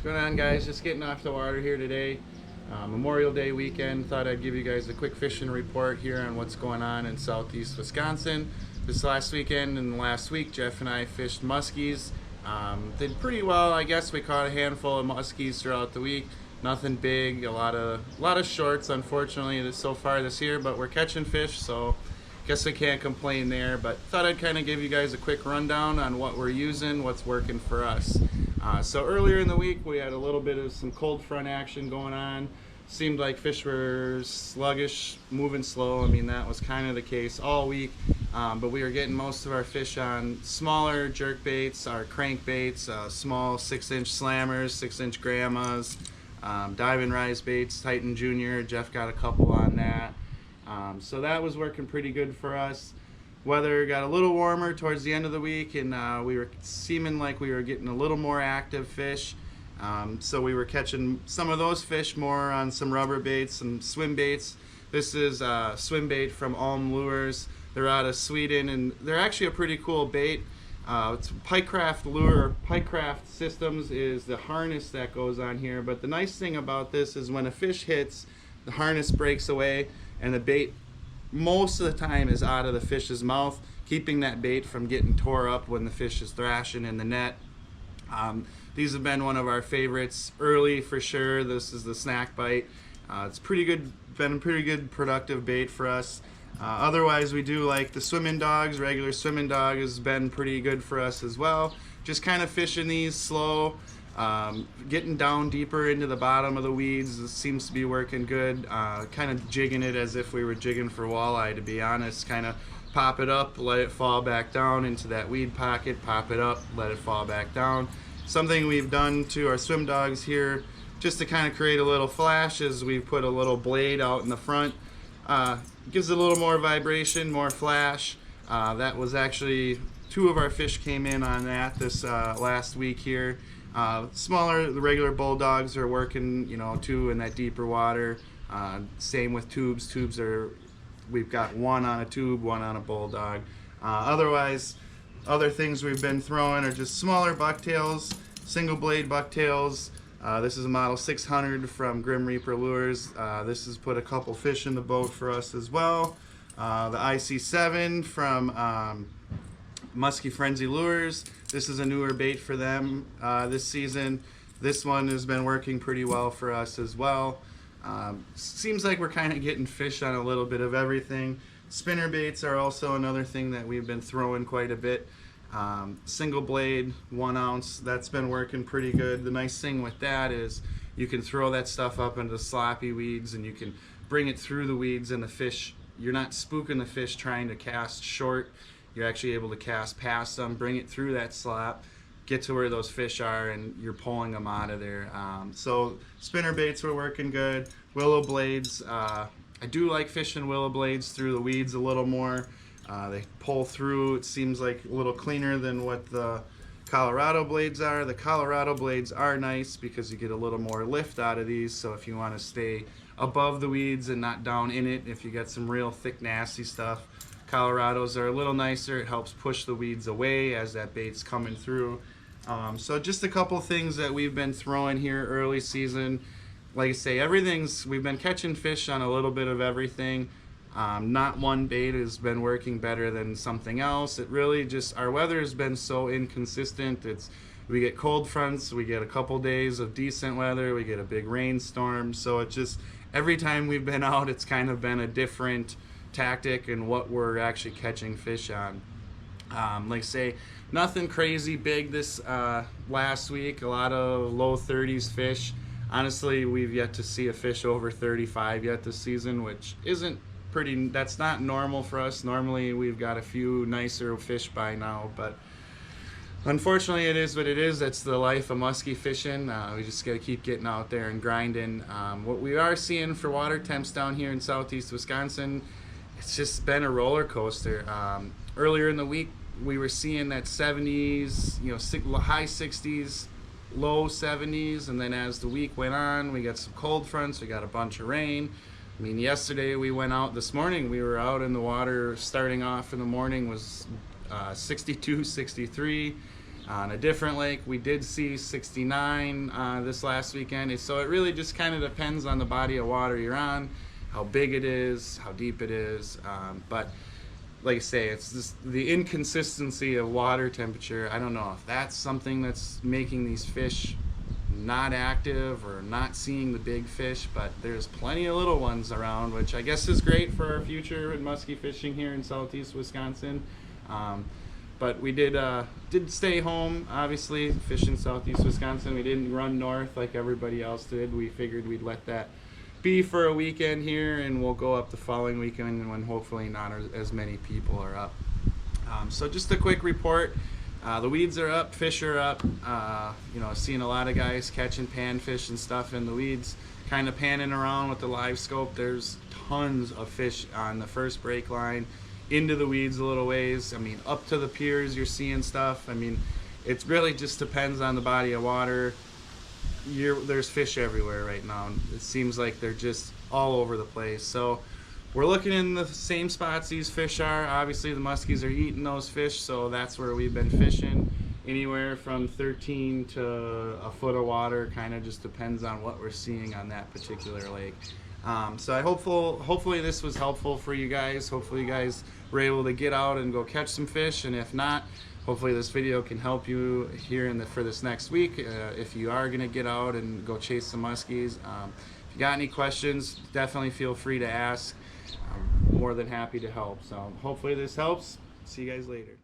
What's going on, guys? Just getting off the water here today. Memorial Day weekend. Thought I'd give you guys a quick fishing report here on what's going on in southeast Wisconsin. This last weekend and last week, Jeff and I fished muskies. Did pretty well, I guess. We caught a handful of muskies throughout the week. Nothing big. A lot of shorts, unfortunately, so far this year. But we're catching fish, so guess I can't complain there. But thought I'd kind of give you guys a quick rundown on what we're using, what's working for us. So earlier in the week, we had a little bit of some cold front action going on. Seemed like fish were sluggish, moving slow. I mean, that was kind of the case all week. But we were getting most of our fish on smaller jerk baits, our crank baits, small 6-inch slammers, 6-inch grandmas, dive and rise baits, Titan Junior. Jeff got a couple on that. So that was working pretty good for us. Weather got a little warmer towards the end of the week, and we were seeming like we were getting a little more active fish. So we were catching some of those fish more on some rubber baits, some swim baits. This is swim bait from Alm Lures. They're out of Sweden, and they're actually a pretty cool bait. It's Pikecraft lure. Pikecraft Systems is the harness that goes on here. But the nice thing about this is when a fish hits, the harness breaks away, and the bait most of the time is out of the fish's mouth, keeping that bait from getting tore up when the fish is thrashing in the net. These have been one of our favorites early for sure. This is the snack bite. It's pretty good, been a pretty good productive bait for us. Otherwise, we do like the swimming dogs. Regular swimming dog has been pretty good for us as well. Just kind of fishing these slow, getting down deeper into the bottom of the weeds. It seems to be working good. Kind of jigging it as if we were jigging for walleye, to be honest. Kind of pop it up, let it fall back down into that weed pocket, pop it up, let it fall back down. Something we've done to our swim dogs here just to kind of create a little flash is we've put a little blade out in the front. Gives it a little more vibration, more flash. That was actually 2 of our fish came in on that this last week here. Smaller, the regular bulldogs are working, too, in that deeper water. Same with tubes. Tubes are, we've got 1 on a tube, 1 on a bulldog. Otherwise, other things we've been throwing are just smaller bucktails, single blade bucktails. This is a model 600 from Grim Reaper Lures. This has put a couple fish in the boat for us as well. The IC7 from Musky Frenzy Lures. This is a newer bait for them this season. This one has been working pretty well for us as well. Seems like we're kind of getting fish on a little bit of everything. Spinner baits are also another thing that we've been throwing quite a bit. Single blade, 1 ounce, that's been working pretty good. The nice thing with that is you can throw that stuff up into sloppy weeds and you can bring it through the weeds, and the fish, you're not spooking the fish trying to cast short. You're actually able to cast past them, bring it through that slop, get to where those fish are, and you're pulling them out of there. So spinner baits were working good. Willow blades, I do like fishing willow blades through the weeds a little more. They pull through. It seems like a little cleaner than what the Colorado blades are. The Colorado blades are nice because you get a little more lift out of these. So if you want to stay above the weeds and not down in it, if you got some real thick, nasty stuff, Colorados are a little nicer. It helps push the weeds away as that bait's coming through. So just a couple things that we've been throwing here early season. Like I say, we've been catching fish on a little bit of everything. Not one bait has been working better than something else. It really just, our weather has been so inconsistent. We get cold fronts, we get a couple days of decent weather, we get a big rainstorm. So it just, every time we've been out, it's kind of been a different tactic and what we're actually catching fish on. Like I say, nothing crazy big this last week. A lot of low 30s fish. Honestly, we've yet to see a fish over 35 yet this season, which isn't that's not normal for us. Normally we've got a few nicer fish by now, but unfortunately it is what it is. That's the life of musky fishing. We just got to keep getting out there and grinding. What we are seeing for water temps down here in southeast Wisconsin, it's just been a roller coaster. Earlier in the week we were seeing that 70s, high 60s, low 70s, and then as the week went on, we got some cold fronts, we got a bunch of rain. I mean, yesterday we went out, this morning we were out in the water, starting off in the morning was 62, 63. On a different lake, we did see 69 this last weekend. So it really just kind of depends on the body of water you're on, how big it is, how deep it is. But like I say, it's just the inconsistency of water temperature. I don't know if that's something that's making these fish not active or not seeing the big fish, but there's plenty of little ones around, which I guess is great for our future in musky fishing here in southeast Wisconsin. But we did stay home, obviously, fish in southeast Wisconsin. We didn't run north like everybody else did. We figured we'd let that be for a weekend here, and we'll go up the following weekend when hopefully not as many people are up. So just a quick report. The weeds are up, fish are up. Seeing a lot of guys catching panfish and stuff in the weeds, kind of panning around with the live scope. There's tons of fish on the first break line, into the weeds a little ways. I mean, up to the piers you're seeing stuff. I mean, it really just depends on the body of water. There's fish everywhere right now. It seems like they're just all over the place. So we're looking in the same spots these fish are. Obviously the muskies are eating those fish, so that's where we've been fishing. Anywhere from 13 to a foot of water, kind of just depends on what we're seeing on that particular lake. So hopefully this was helpful for you guys. Hopefully you guys were able to get out and go catch some fish, and if not, hopefully this video can help you here for this next week if you are going to get out and go chase some muskies. If you got any questions, definitely feel free to ask. I'm more than happy to help. So hopefully this helps. See you guys later.